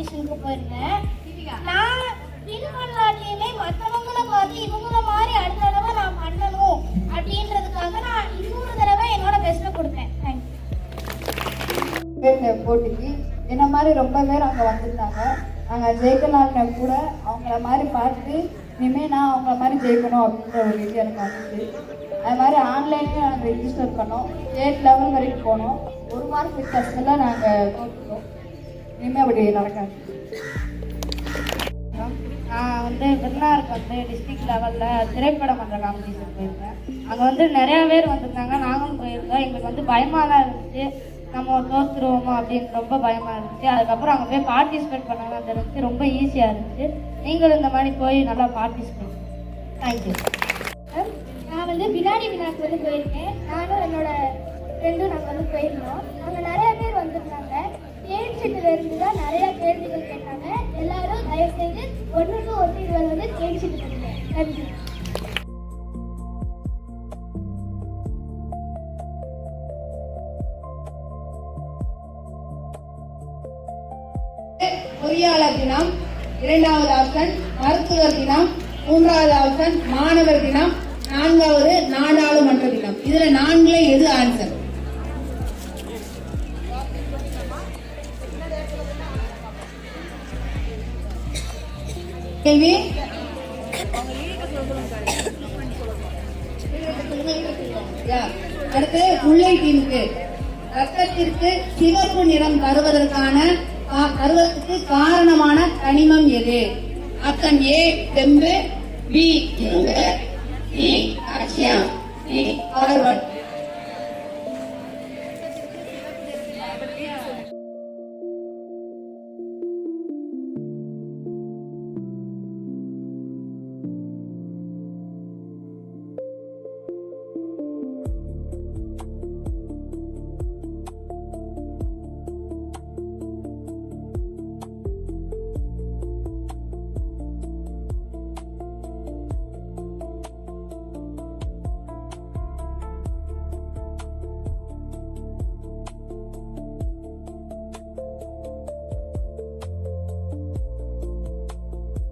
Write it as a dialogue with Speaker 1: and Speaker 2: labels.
Speaker 1: காம்படிஷனுக்கு போயிருந்தேன். நான் வின் பண்ணாட்டியுமே மற்றவங்களை பார்த்து இவங்கள மாதிரி அடுத்த தடவை நான் பண்ணணும் அப்படின்றதுக்காக நான் இன்னொரு தடவை என்னோட பெஸ்ட்டை கொடுத்தேன். தேங்க்யூ.
Speaker 2: போட்டிக்கு என்ன மாதிரி ரொம்ப பேர் அங்கே வந்திருந்தாங்க. நாங்கள் ஜெயிக்கலான்னு கூட அவங்கள மாதிரி பார்த்து இனிமேல் நான் அவங்கள மாதிரி ஜெயிக்கணும் அப்படின்ற ஒரு இது எனக்கு வந்துச்சு. அது மாதிரி ஆன்லைன்லேயும் நாங்கள் ரெஜிஸ்டர் பண்ணோம். ஸ்டேட் லெவல் வரைக்கும் போனோம். 1 மார்க் வித்தியாசத்தில் நாங்கள் தோற்றுட்டோம். இனிமேல் அப்படி நடக்காது.
Speaker 1: நான் விருதுநகருக்கு டிஸ்ட்ரிக்ட் லெவலில் திரைப்பட மன்ற காம்படிஷன் போயிருந்தேன். அங்கே நிறையா பேர் வந்திருந்தாங்க. நாங்களும் போயிருந்தோம். எங்களுக்கு பயமாக தான் இருந்துச்சு, நம்ம தோற்றுருவோமோ அப்படின்னு ரொம்ப பயமாக இருந்துச்சு. அதுக்கப்புறம் அங்கே போய் பார்ட்டிசிபேட் பண்ணலாம் தெரிஞ்சு ரொம்ப ஈஸியாக இருந்துச்சு. நீங்களும் இந்த மாதிரி போய் நல்லா பார்ட்டிசிபேட். தேங்க்யூ. நான் வினாடி வினாக்கு போயிருக்கேன். நானும் என்னோட ஃப்ரெண்டும் நாங்கள் போயிருந்தோம். அங்கே நிறைய பேர் வந்திருந்தாங்க. கேள்விச்சீட்டில் இருந்து தான் நிறைய கேள்விகள் கேட்டாங்க. எல்லாரும் தயவுசெய்து 1 to 120 கேள்விச்சீட்டு பண்ணுங்க. நன்றி.
Speaker 3: பொறியாளர் தினம், 2வது ஆப்ஷன் மருத்துவர் தினம், 3வது ஆப்ஷன் மாணவர் தினம், 4வது நாடாளுமன்ற தினம். இதுல 4ல எது ஆன்சர்? கேள்வி அடுத்து முல்லை டீமுக்கு ரத்தத்திற்கு சிவப்பு நிறம் தருவதற்கு காரணமான கனிமம் எது? ஆப்ஷன் ஏ செம்பு, பி இரும்பு, சி கால்சியம், டி கார்பன்.